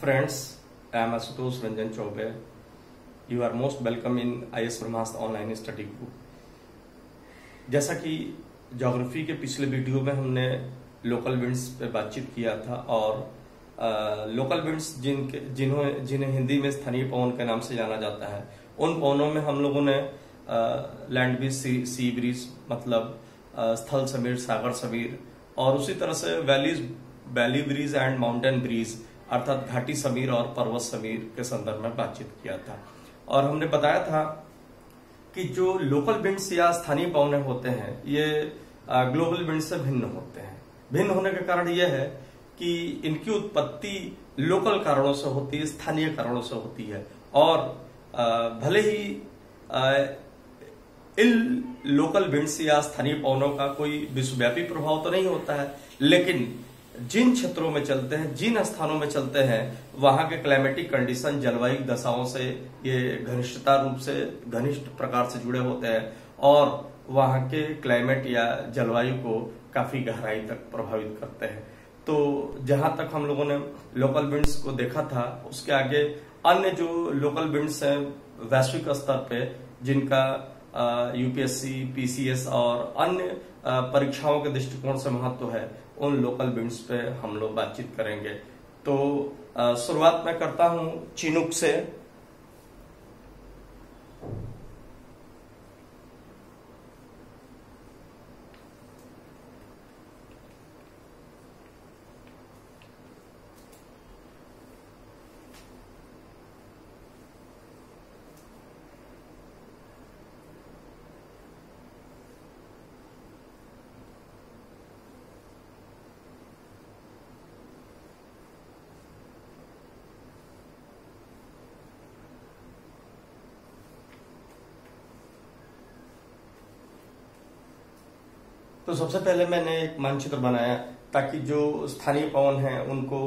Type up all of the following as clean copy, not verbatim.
Friends, I am Asutosh Ranjan Chaubey. You are most welcome in IS Brahmastra online study group. जैसा कि geography के पिछले video में हमने लोकल विंड्स पे बातचीत किया था और लोकल विंड्स जिन्हें हिंदी में स्थानीय पवन के नाम से जाना जाता है, उन पवनों में हम लोगों ने लैंड ब्रीज, सी ब्रीज मतलब स्थल समीर, सागर समीर और उसी तरह से valley breeze and mountain breeze अर्थात घाटी समीर और पर्वत समीर के संदर्भ में बातचीत किया था। और हमने बताया था कि जो लोकल विंड्स या स्थानीय पवन होते हैं ये ग्लोबल विंड से भिन्न होते हैं। भिन्न होने का कारण यह है कि इनकी उत्पत्ति लोकल कारणों से होती है, स्थानीय कारणों से होती है और भले ही इन लोकल विंड्स या स्थानीय पवनों का कोई विश्वव्यापी प्रभाव तो नहीं होता है, लेकिन जिन क्षेत्रों में चलते हैं, जिन स्थानों में चलते हैं, वहां के क्लाइमेटिक कंडीशन, जलवायु दशाओं से ये घनिष्ठ प्रकार से जुड़े होते हैं और वहां के क्लाइमेट या जलवायु को काफी गहराई तक प्रभावित करते हैं। तो जहां तक हम लोगों ने लोकल विंड्स को देखा था, उसके आगे अन्य जो लोकल विंड्स हैं वैश्विक स्तर पे, जिनका यूपीएससी, पीसीएस और अन्य परीक्षाओं के दृष्टिकोण से महत्व है, उन लोकल विंड्स पे हम लोग बातचीत करेंगे। तो शुरुआत मैं करता हूं चिनूक से। तो सबसे पहले मैंने एक मानचित्र बनाया ताकि जो स्थानीय पवन हैं उनको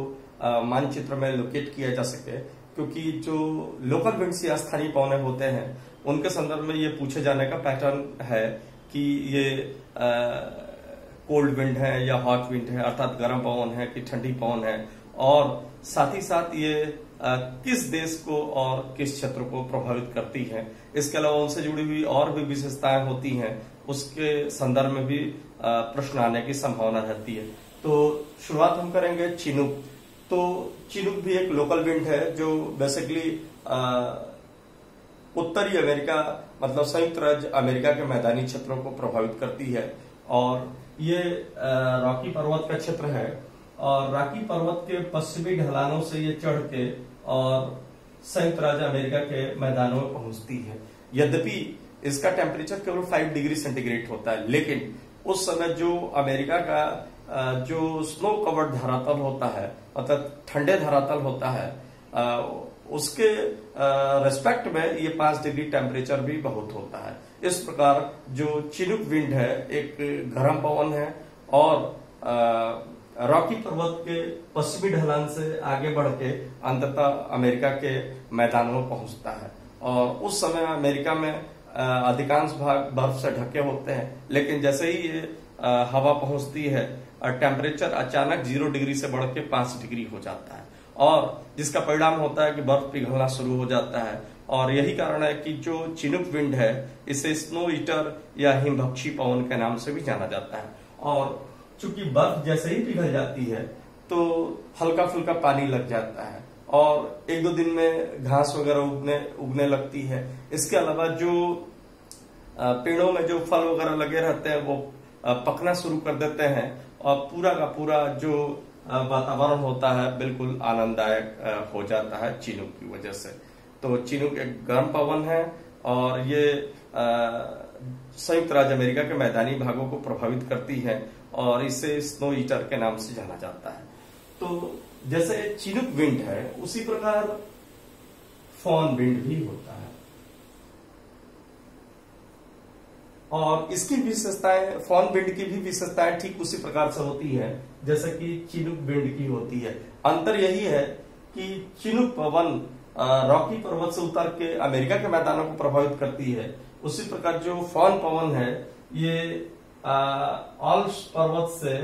मानचित्र में लोकेट किया जा सके, क्योंकि जो लोकल विंड्स या स्थानीय पवन होते हैं उनके संदर्भ में ये पूछे जाने का पैटर्न है कि ये कोल्ड विंड है या हॉट विंड है, अर्थात गर्म पवन है कि ठंडी पवन है, और साथ ही साथ ये किस देश को और किस क्षेत्र को प्रभावित करती है। इसके अलावा उनसे जुड़ी हुई और भी विशेषताएं होती हैं, उसके संदर्भ में भी प्रश्न आने की संभावना रहती है। तो शुरुआत हम करेंगे चिनूक। तो चिनूक भी एक लोकल विंड है जो बेसिकली उत्तरी अमेरिका मतलब संयुक्त राज्य अमेरिका के मैदानी क्षेत्रों को प्रभावित करती है और ये रॉकी पर्वत का क्षेत्र है और रॉकी पर्वत के पश्चिमी ढलानों से ये चढ़ के और संयुक्त राज्य अमेरिका के मैदानों में पहुंचती है। यद्यपि इसका टेम्परेचर केवल 5 डिग्री सेंटीग्रेड होता है, लेकिन उस समय जो अमेरिका का जो स्नो कवर्ड धरातल होता है, मतलब ठंडे धरातल होता है, उसके रेस्पेक्ट में ये 5 डिग्री टेम्परेचर भी बहुत होता है। इस प्रकार जो चिनूक विंड है एक गर्म पवन है और रॉकी पर्वत के पश्चिमी ढलान से आगे बढ़ के अंततः अमेरिका के मैदानों में पहुंचता है और उस समय अमेरिका में अधिकांश भाग बर्फ से ढके होते हैं, लेकिन जैसे ही ये हवा पहुंचती है टेम्परेचर अचानक 0 डिग्री से बढ़ के 5 डिग्री हो जाता है और जिसका परिणाम होता है कि बर्फ पिघलना शुरू हो जाता है। और यही कारण है कि जो चिनूक विंड है इसे स्नो ईटर या हिमभक्षी पवन के नाम से भी जाना जाता है। और चूंकि बर्फ जैसे ही पिघल जाती है तो हल्का फुल्का पानी लग जाता है और 1-2 दिन में घास वगैरह उगने लगती है। इसके अलावा जो पेड़ों में जो फल वगैरह लगे रहते हैं वो पकना शुरू कर देते हैं और पूरा का पूरा जो वातावरण होता है बिल्कुल आनंददायक हो जाता है चिनूक की वजह से। तो चिनूक एक गर्म पवन है और ये संयुक्त राज्य अमेरिका के मैदानी भागों को प्रभावित करती है और इसे स्नो ईटर के नाम से जाना जाता है। तो जैसे चिनूक विंड है उसी प्रकार फॉन विंड भी होता है और इसकी विशेषताएं, फॉन विंड की भी विशेषताएं ठीक उसी प्रकार से होती है जैसे कि चिनूक विंड की होती है। अंतर यही है कि चिनूक पवन रॉकी पर्वत से उतर के अमेरिका के मैदानों को प्रभावित करती है, उसी प्रकार जो फॉन पवन है ये आल्प्स पर्वत से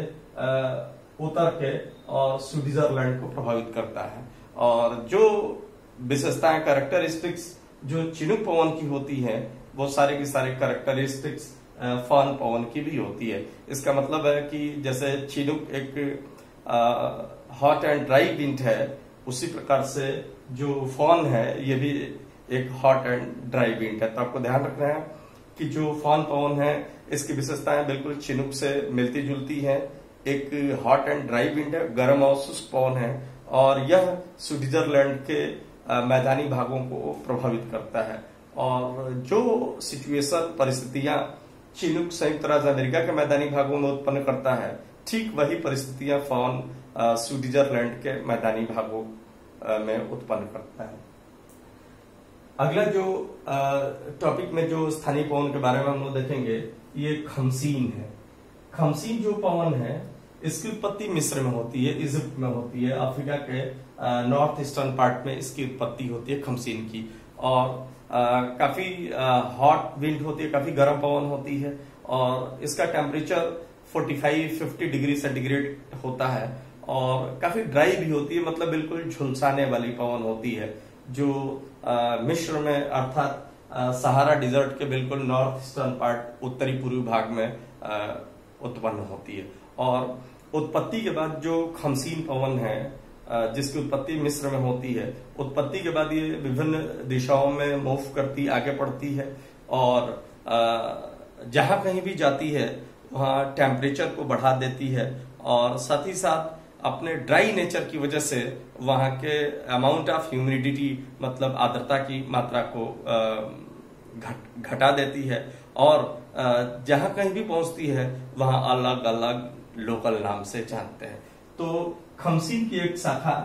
उतर के और स्विट्जरलैंड को प्रभावित करता है। और जो विशेषताएं, कैरेक्टरिस्टिक्स जो चिनूक पवन की होती है, वो सारे की सारे कैरेक्टरिस्टिक्स फान पवन की भी होती है। इसका मतलब है कि जैसे चिनूक एक हॉट एंड ड्राई विंड है, उसी प्रकार से जो फान है ये भी एक हॉट एंड ड्राई विंड है। तो आपको ध्यान रखना है कि जो फान पवन है इसकी विशेषताएं बिल्कुल चिनूक से मिलती जुलती है। एक हॉट एंड ड्राई विंड है, गर्म और शुष्क पवन है, और यह स्विट्जरलैंड के मैदानी भागों को प्रभावित करता है। और जो सिचुएशन, परिस्थितियां चिनूक संयुक्त राज्य अमेरिका के मैदानी भागों में उत्पन्न करता है, ठीक वही परिस्थितियां फान स्विट्जरलैंड के मैदानी भागों में उत्पन्न करता है। अगला जो टॉपिक में जो स्थानीय पवन के बारे में हम लोग देखेंगे, ये खमसीन है। खमसीन जो पवन है इसकी उत्पत्ति मिस्र में होती है, इजिप्ट में होती है, अफ्रीका के नॉर्थ ईस्टर्न पार्ट में इसकी उत्पत्ति होती है खमसीन की। और काफी हॉट विंड होती है, काफी गर्म पवन होती है, और इसका टेम्परेचर 45-50 डिग्री सेंटीग्रेड होता है, और काफी ड्राई भी होती है, मतलब बिल्कुल झुलसाने वाली पवन होती है, जो मिस्र में अर्थात सहारा डिजर्ट के बिल्कुल नॉर्थ ईस्टर्न पार्ट, उत्तरी पूर्वी भाग में उत्पन्न होती है। और उत्पत्ति के बाद जो खमसीन पवन है, जिसकी उत्पत्ति मिस्र में होती है, उत्पत्ति के बाद ये विभिन्न दिशाओं में मूव करती, आगे बढ़ती है, और जहां कहीं भी जाती है वहां टेम्परेचर को बढ़ा देती है, और साथ ही साथ अपने ड्राई नेचर की वजह से वहां के अमाउंट ऑफ ह्यूमिडिटी, मतलब आर्द्रता की मात्रा को घटा देती है, और जहां कहीं भी पहुंचती है वहां अलग अलग लोकल नाम से जानते हैं। तो खमसीन की एक शाखा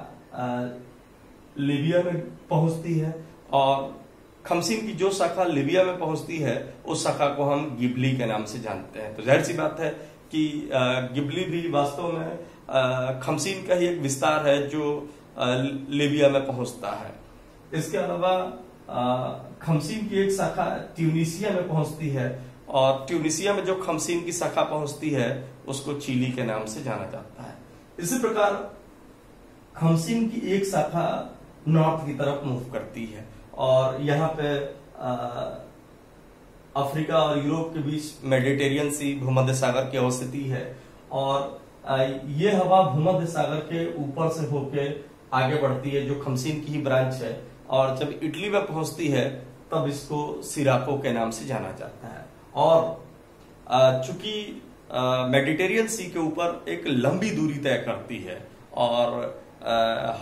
लीबिया में पहुंचती है, और खमसीन की जो शाखा लीबिया में पहुंचती है उस शाखा को हम गिबली के नाम से जानते हैं। तो जाहिर सी बात है कि गिबली भी वास्तव में खमसीन का ही एक विस्तार है जो लीबिया में पहुंचता है। इसके अलावा खमसीन की एक शाखा ट्यूनिसिया में पहुंचती है, और ट्यूनिसिया में जो खमसीन की शाखा पहुंचती है उसको चिली के नाम से जाना जाता है। इसी प्रकार खमसीन की एक शाखा नॉर्थ की तरफ मूव करती है, और यहाँ पे अफ्रीका और यूरोप के बीच मेडिटेरियन सी, भूमध्य सागर की अवस्थिति है, और ये हवा भूमध्य सागर के ऊपर से होके आगे बढ़ती है, जो खमसीन की ही ब्रांच है, और जब इटली में पहुंचती है तब इसको सिराको के नाम से जाना जाता है। और चूंकि मेडिटेरियन सी के ऊपर एक लंबी दूरी तय करती है, और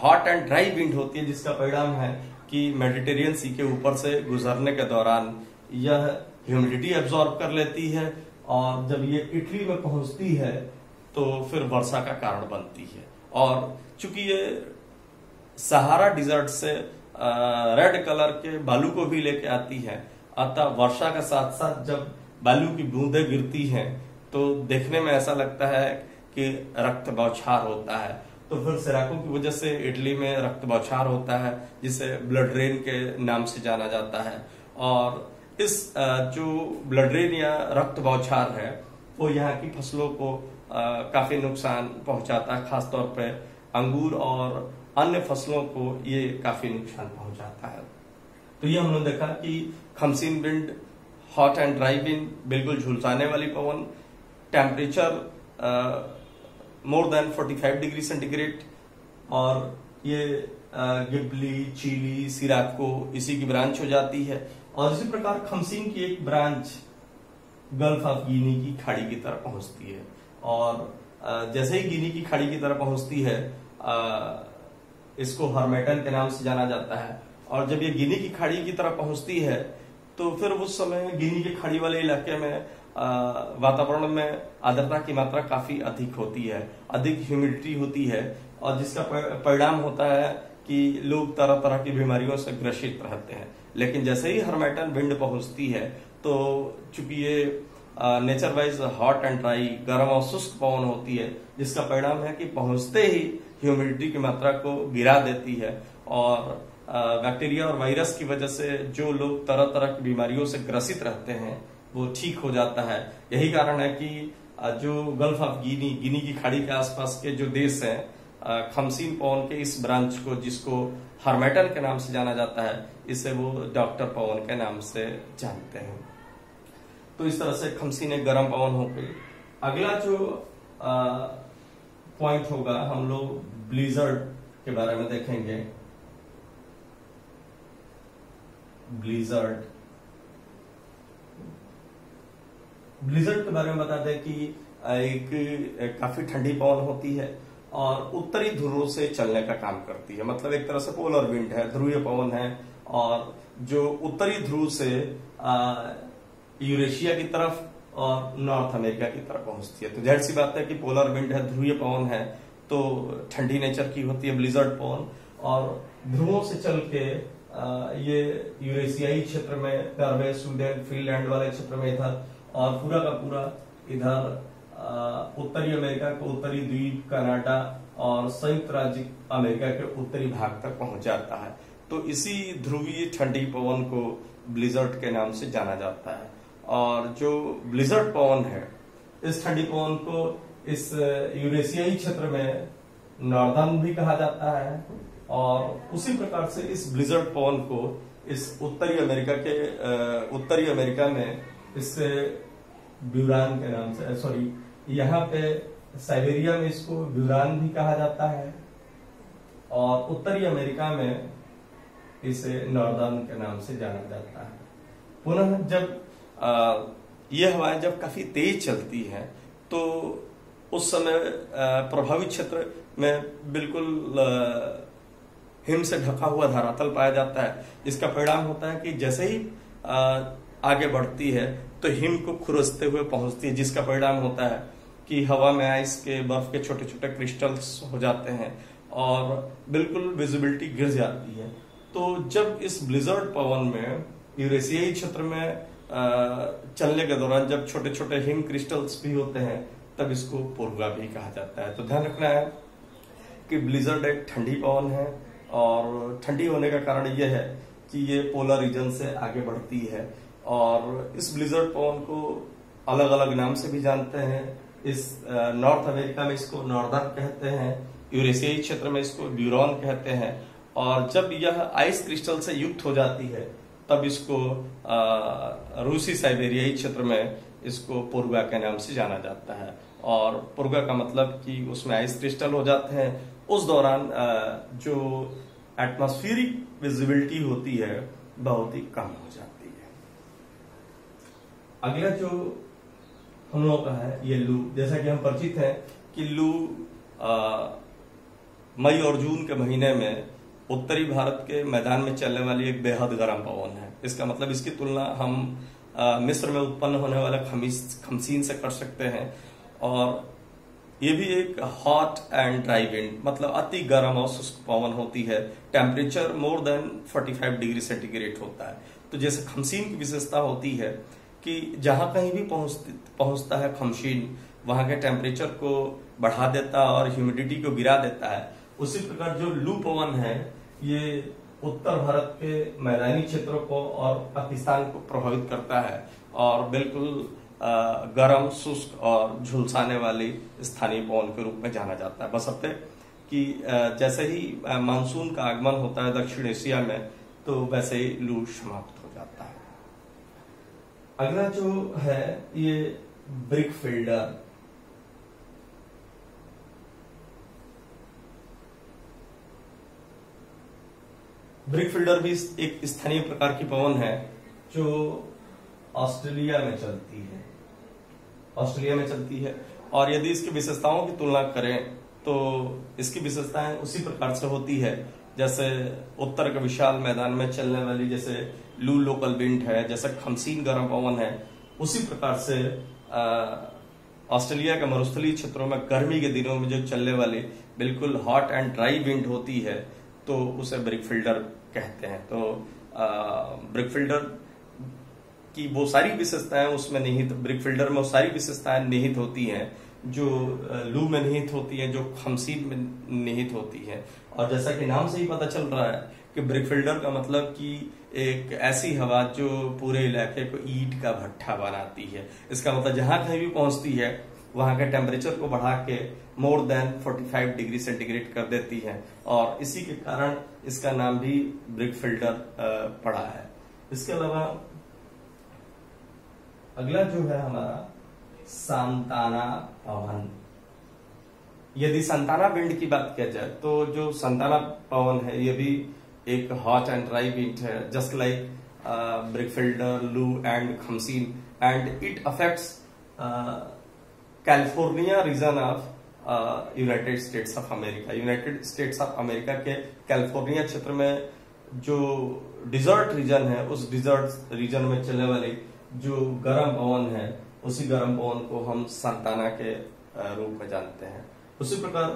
हॉट एंड ड्राई विंड होती है, जिसका परिणाम है कि मेडिटेरियन सी के ऊपर से गुजरने के दौरान यह ह्यूमिडिटी एब्जॉर्ब कर लेती है, और जब ये इटली में पहुंचती है तो फिर वर्षा का कारण बनती है। और चूंकि ये सहारा डिजर्ट से रेड कलर के बालू को भी लेके आती है, अतः वर्षा के साथ साथ जब बालू की बूंदें गिरती हैं तो देखने में ऐसा लगता है कि रक्त बौछार होता है। तो फिर सिराको की वजह से इटली में रक्त बौछार होता है, जिसे ब्लड रेन के नाम से जाना जाता है। और इस जो ब्लड रेन या रक्त बौछार है वो यहाँ की फसलों को काफी नुकसान पहुंचाता है, खासतौर पे अंगूर और अन्य फसलों को ये काफी नुकसान पहुंचाता है। तो ये हमने देखा कि khamsin wind, hot and dry wind, बिल्कुल झुलसाने वाली पवन, temperature more than 45 degree centigrade, और ये गिबली, चिली, सिराको इसी की ब्रांच हो जाती है। और इसी प्रकार खमसीन की एक ब्रांच गल्फ ऑफ गिनी की खाड़ी की तरफ पहुंचती है, और जैसे ही गिनी की खाड़ी की तरफ पहुंचती है इसको हर्मेटन के नाम से जाना जाता है। और जब ये गिनी की खाड़ी की तरफ पहुंचती है तो फिर उस समय गिनी की खाड़ी वाले इलाके में वातावरण में आर्द्रता की मात्रा काफी अधिक होती है, अधिक ह्यूमिडिटी होती है, और जिसका परिणाम होता है कि लोग तरह तरह की बीमारियों से ग्रसित रहते हैं। लेकिन जैसे ही हर्मेटन विंड पहुंचती है तो चूंकि ये nature wise hot and dry, गर्म और शुष्क पवन होती है, जिसका परिणाम है कि पहुंचते ही ह्यूमिडिटी की मात्रा को गिरा देती है, और बैक्टीरिया और वायरस की वजह से जो लोग तरह तरह की बीमारियों से ग्रसित रहते हैं वो ठीक हो जाता है। यही कारण है कि जो गल्फ ऑफ गिनी की खाड़ी के आसपास के जो देश हैं, खमसीन पवन के इस ब्रांच को, जिसको हार्मेटन के नाम से जाना जाता है, इसे वो डॉक्टर पवन के नाम से जानते हैं। तो इस तरह से खमसीन एक गर्म पवन हो गई। अगला जो पॉइंट होगा, हम लोग ब्लिजर्ड के बारे में देखेंगे। ब्लिजर्ड के बारे में बता दें कि एक काफी ठंडी पवन होती है और उत्तरी ध्रुवों से चलने का काम करती है। मतलब एक तरह से पोलर विंड है, ध्रुवीय पवन है, और जो उत्तरी ध्रुव से यूरेशिया की तरफ और नॉर्थ अमेरिका की तरफ पहुंचती है। तो जाहिर सी बात है कि पोलर विंड है, ध्रुवीय पवन है, तो ठंडी नेचर की होती है ब्लिजर्ड पवन। और ध्रुवों से चल के ये यूरेशियाई क्षेत्र में, नॉर्वे, स्वीडन, फिनलैंड वाले क्षेत्र में इधर, और पूरा का पूरा इधर उत्तरी अमेरिका के उत्तरी द्वीप, कनाडा और संयुक्त राज्य अमेरिका के उत्तरी भाग तक पहुंच जाता है। तो इसी ध्रुवीय ठंडी पवन को ब्लिजर्ड के नाम से जाना जाता है। और जो ब्लिजर्ड पवन है, इस ठंडी पवन को इस यूरेशियाई क्षेत्र में नॉर्दर्न भी कहा जाता है, और उसी प्रकार से इस ब्लिजर्ड पवन को इस उत्तरी अमेरिका में इससे ब्यूरान के नाम से, सॉरी, यहाँ पे साइबेरिया में इसको ब्यूरान भी कहा जाता है, और उत्तरी अमेरिका में इसे नॉर्दर्न के नाम से जाना जाता है। पुनः जब यह हवाएं जब काफी तेज चलती हैं, तो उस समय प्रभावित क्षेत्र में बिल्कुल हिम से ढका हुआ धरातल पाया जाता है, जिसका परिणाम होता है कि जैसे ही आगे बढ़ती है तो हिम को खुरसते हुए पहुंचती है, जिसका परिणाम होता है कि हवा में आइस के, बर्फ के छोटे छोटे क्रिस्टल्स हो जाते हैं और बिल्कुल विजिबिलिटी गिर जाती है। तो जब इस ब्लिजर्ड पवन में यूरेशियाई क्षेत्र में चलने के दौरान जब छोटे छोटे हिम क्रिस्टल्स भी होते हैं, तब इसको पूर्वा भी कहा जाता है। तो ध्यान रखना है कि ब्लिजर्ड एक ठंडी पवन है, और ठंडी होने का कारण यह है कि ये पोलर रीजन से आगे बढ़ती है। और इस ब्लिजर्ड पवन को अलग अलग नाम से भी जानते हैं। इस नॉर्थ अमेरिका में इसको नॉर्दर्न कहते हैं, यूरेशियाई क्षेत्र में इसको ब्यूरॉन कहते हैं, और जब यह आइस क्रिस्टल से युक्त हो जाती है तब इसको रूसी साइबेरियाई क्षेत्र में इसको पूर्वा के नाम से जाना जाता है। और पूर्वा का मतलब कि उसमें आइस क्रिस्टल हो जाते हैं। उस दौरान जो एटमॉस्फेरिक विजिबिलिटी होती है बहुत ही कम हो जाती है। अगला जो हम लोग का है ये लू। जैसा कि हम परिचित हैं कि लू मई और जून के महीने में उत्तरी भारत के मैदान में चलने वाली एक बेहद गर्म पवन है। इसका मतलब इसकी तुलना हम मिस्र में उत्पन्न होने वाले खमसीन से कर सकते हैं। और ये भी एक हॉट एंड ड्राई विंड, मतलब अति गर्म और शुष्क पवन होती है। Temperature more than 45 degree centigrade होता है। तो जैसे खमसीन की विशेषता होती है कि जहां कहीं भी पहुंचता है खमसीन, वहां के टेम्परेचर को बढ़ा देता है और ह्यूमिडिटी को गिरा देता है। उसी प्रकार जो लू पवन है ये उत्तर भारत के मैदानी क्षेत्रों को और पाकिस्तान को प्रभावित करता है, और बिल्कुल गर्म, शुष्क और झुलसाने वाली स्थानीय पवन के रूप में जाना जाता है। बशर्ते कि जैसे ही मानसून का आगमन होता है दक्षिण एशिया में, तो वैसे ही लू समाप्त हो जाता है। अगला जो है ये ब्रिकफिल्डर। ब्रिकफिल्डर भी एक स्थानीय प्रकार की पवन है जो ऑस्ट्रेलिया में चलती है। और यदि इसकी विशेषताओं की तुलना करें तो इसकी विशेषताएं उसी प्रकार से होती है जैसे उत्तर के विशाल मैदान में चलने वाली जैसे लू लोकल विंड है, जैसे खमसीन गर्म पवन है, उसी प्रकार से ऑस्ट्रेलिया के मरुस्थलीय क्षेत्रों में गर्मी के दिनों में जो चलने वाली बिल्कुल हॉट एंड ड्राई विंड होती है, तो उसे ब्रिकफिल्डर कहते हैं। तो ब्रिकफिल्डर की वो सारी विशेषताएं उसमें निहित, ब्रिकफिल्डर में वो सारी विशेषताएं निहित होती हैं जो लू में निहित होती हैं, जो खमसीन में निहित होती है। और जैसा कि नाम से ही पता चल रहा है कि ब्रिकफिल्डर का मतलब कि एक ऐसी हवा जो पूरे इलाके को ईंट का भट्ठा बनाती है। इसका मतलब जहां कहीं भी पहुंचती है वहां के टेम्परेचर को बढ़ा के मोर देन 45 डिग्री सेंटीग्रेड कर देती है, और इसी के कारण इसका नाम भी ब्रिकफिल्टर पड़ा है। इसके अलावा अगला जो है हमारा सांताना पवन। यदि सांताना विंड की बात किया जाए तो जो सांताना पवन है ये भी एक हॉट एंड ड्राई विंड है, just like brickfielder, loo and khamsin, and it affects California region of United States of America. United States of America के कैलिफोर्निया क्षेत्र में जो डिजर्ट रीजन है, उस डिजर्ट रीजन में चलने वाली जो गर्म पवन है, उसी गर्म पवन को हम सांताना के रूप में जानते हैं। उसी प्रकार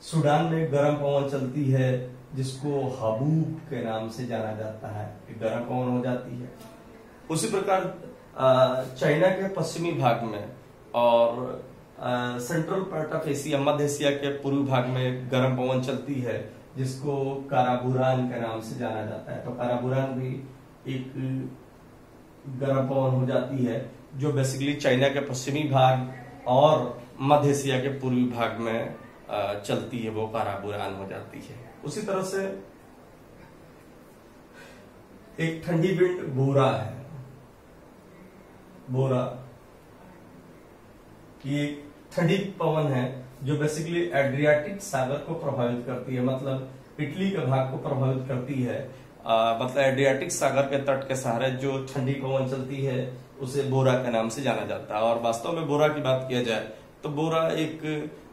सूडान में गर्म पवन चलती है जिसको हबूब के नाम से जाना जाता है, गर्म पवन हो जाती है। उसी प्रकार चाइना के पश्चिमी भाग में और central part of Asia, Madhya Asia के पूर्वी भाग में गर्म पवन चलती है जिसको काराबुरान के नाम से जाना जाता है। तो काराबुरान भी एक गर्म पवन हो जाती है जो बेसिकली चाइना के पश्चिमी भाग और मध्य एशिया के पूर्वी भाग में चलती है, वो काराबुरान हो जाती है। उसी तरह से एक ठंडी विंड बोरा है। बोरा ये ठंडी पवन है जो बेसिकली एड्रियाटिक सागर को प्रभावित करती है, मतलब इटली के भाग को प्रभावित करती है। मतलब एड्रियाटिक सागर के तट के सहारे जो ठंडी पवन चलती है उसे बोरा के नाम से जाना जाता है। और वास्तव में बोरा की बात किया जाए तो बोरा एक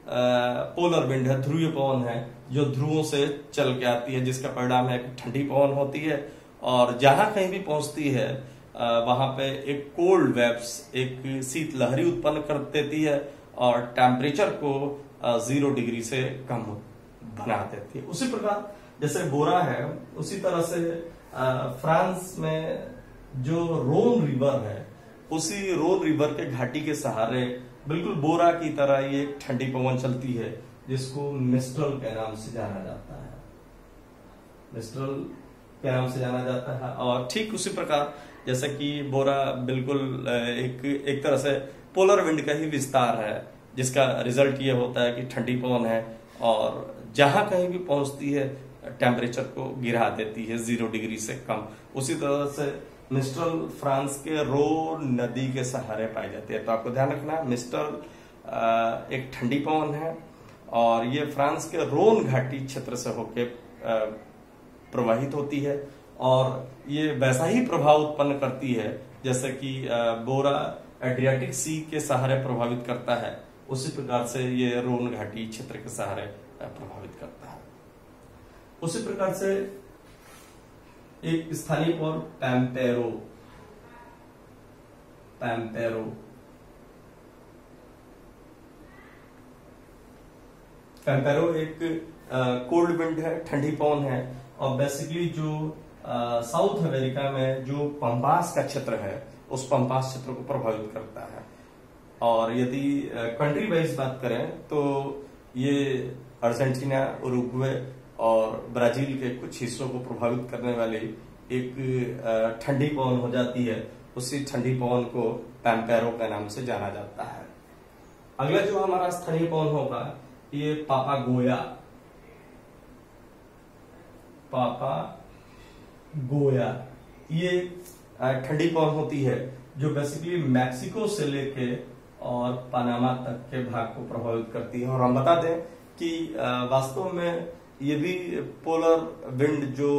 पोलर विंड है, ध्रुवीय पवन है जो ध्रुवों से चल के आती है, जिसका परिणाम है कि ठंडी पवन होती है और जहां कहीं भी पहुंचती है वहां पे एक कोल्ड वेव्स, एक शीत लहरी उत्पन्न कर देती है और टेम्परेचर को 0 डिग्री से कम बना देती है। उसी प्रकार जैसे बोरा है, उसी तरह से फ्रांस में जो रोन रिवर है, उसी रोन रिवर के घाटी के सहारे बिल्कुल बोरा की तरह ये ठंडी पवन चलती है जिसको मिस्ट्रल के नाम से जाना जाता है। मिस्ट्रल के नाम से जाना जाता है। और ठीक उसी प्रकार जैसे कि बोरा बिल्कुल एक तरह से पोलर विंड का ही विस्तार है, जिसका रिजल्ट ये होता है कि ठंडी पवन है और जहां कहीं भी पहुंचती है टेम्परेचर को गिरा देती है 0 डिग्री से कम। उसी तरह से मिस्ट्रल फ्रांस के रोन नदी के सहारे पाई जाती है। तो आपको ध्यान रखना, मिस्ट्रल एक ठंडी पवन है और ये फ्रांस के रोन घाटी क्षेत्र से होके प्रवाहित होती है और ये वैसा ही प्रभाव उत्पन्न करती है जैसे कि बोरा एड्रियाटिक सी के सहारे प्रभावित करता है, उसी प्रकार से ये रोन घाटी क्षेत्र के सहारे प्रभावित करता है। उसी प्रकार से एक स्थानीय पवन पैम्पेरो। पैम्पेरो पैम्पेरो एक कोल्ड विंड है, ठंडी पवन है और बेसिकली जो साउथ अमेरिका में जो पंपास का क्षेत्र है उस पंपास क्षेत्र को प्रभावित करता है। और यदि कंट्री वाइज बात करें तो ये अर्जेंटीना, उरुग्वे और ब्राजील के कुछ हिस्सों को प्रभावित करने वाली एक ठंडी पवन हो जाती है। उसी ठंडी पवन को पैम्पेरो के नाम से जाना जाता है। अगला जो हमारा स्थानीय पवन होगा ये पापागोया। पापागोया ये ठंडी पवन होती है जो बेसिकली मैक्सिको से लेके और पनामा तक के भाग को प्रभावित करती है। और हम बता दें कि वास्तव में ये भी पोलर विंड जो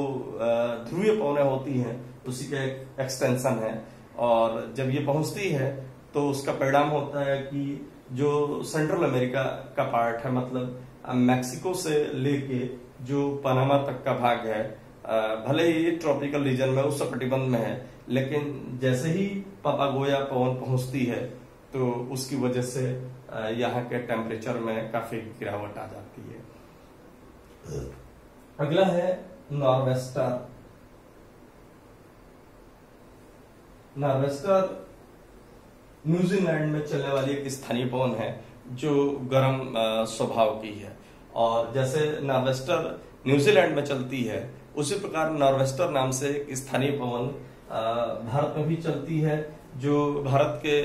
ध्रुवीय पवनें होती हैं उसी का एक एक्सटेंशन है और जब ये पहुंचती है तो उसका परिणाम होता है कि जो सेंट्रल अमेरिका का पार्ट है, मतलब मैक्सिको से लेके जो पनामा तक का भाग है, भले ही ये ट्रॉपिकल रीजन में उष्णकटिबंध में है, लेकिन जैसे ही पापागोया पवन पहुंचती है तो उसकी वजह से यहाँ के टेम्परेचर में काफी गिरावट आ जाती है। अगला है नॉर्वेस्टर। नॉर्वेस्टर न्यूजीलैंड में चलने वाली एक स्थानीय पवन है जो गर्म स्वभाव की है और जैसे नॉर्वेस्टर न्यूजीलैंड में चलती है उसी प्रकार नॉर्वेस्टर नाम से एक स्थानीय पवन भारत में भी चलती है जो भारत के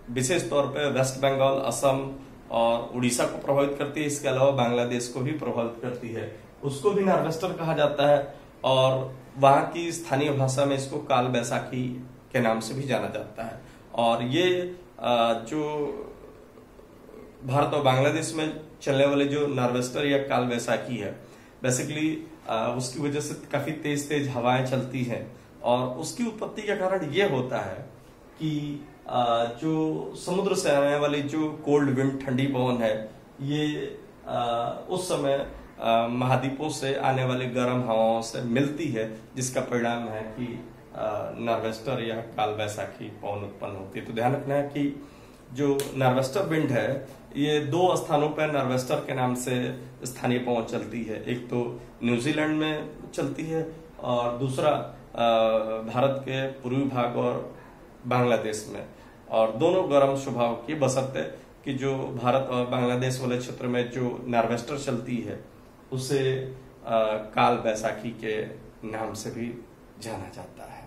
विशेष तौर पे वेस्ट बंगाल, असम और उड़ीसा को प्रभावित करती है। इसके अलावा बांग्लादेश को भी प्रभावित करती है। उसको भी नार्वेस्टर कहा जाता है और वहां की स्थानीय भाषा में इसको काल बैसाखी के नाम से भी जाना जाता है। और ये जो भारत और बांग्लादेश में चलने वाले जो नार्वेस्टर या काल बैसाखी है, बेसिकली उसकी वजह से काफी तेज तेज हवाएं चलती हैं और उसकी उत्पत्ति का कारण ये होता है कि जो समुद्र से आने वाली जो कोल्ड विंड, ठंडी पवन है, ये उस समय महाद्वीपों से आने वाली गर्म हवाओं से मिलती है, जिसका परिणाम है कि नार्वेस्टर या काल बैसाखी पवन उत्पन्न होती है। तो ध्यान रखना है कि जो नार्वेस्टर विंड है, ये 2 स्थानों पर नार्वेस्टर के नाम से स्थानीय पवन चलती है। एक तो न्यूजीलैंड में चलती है और दूसरा भारत के पूर्वी भाग और बांग्लादेश में। और दोनों गर्म स्वभाव की, बशर्ते कि जो भारत और बांग्लादेश वाले क्षेत्र में जो नार्वेस्टर चलती है उसे काल बैसाखी के नाम से भी जाना जाता है।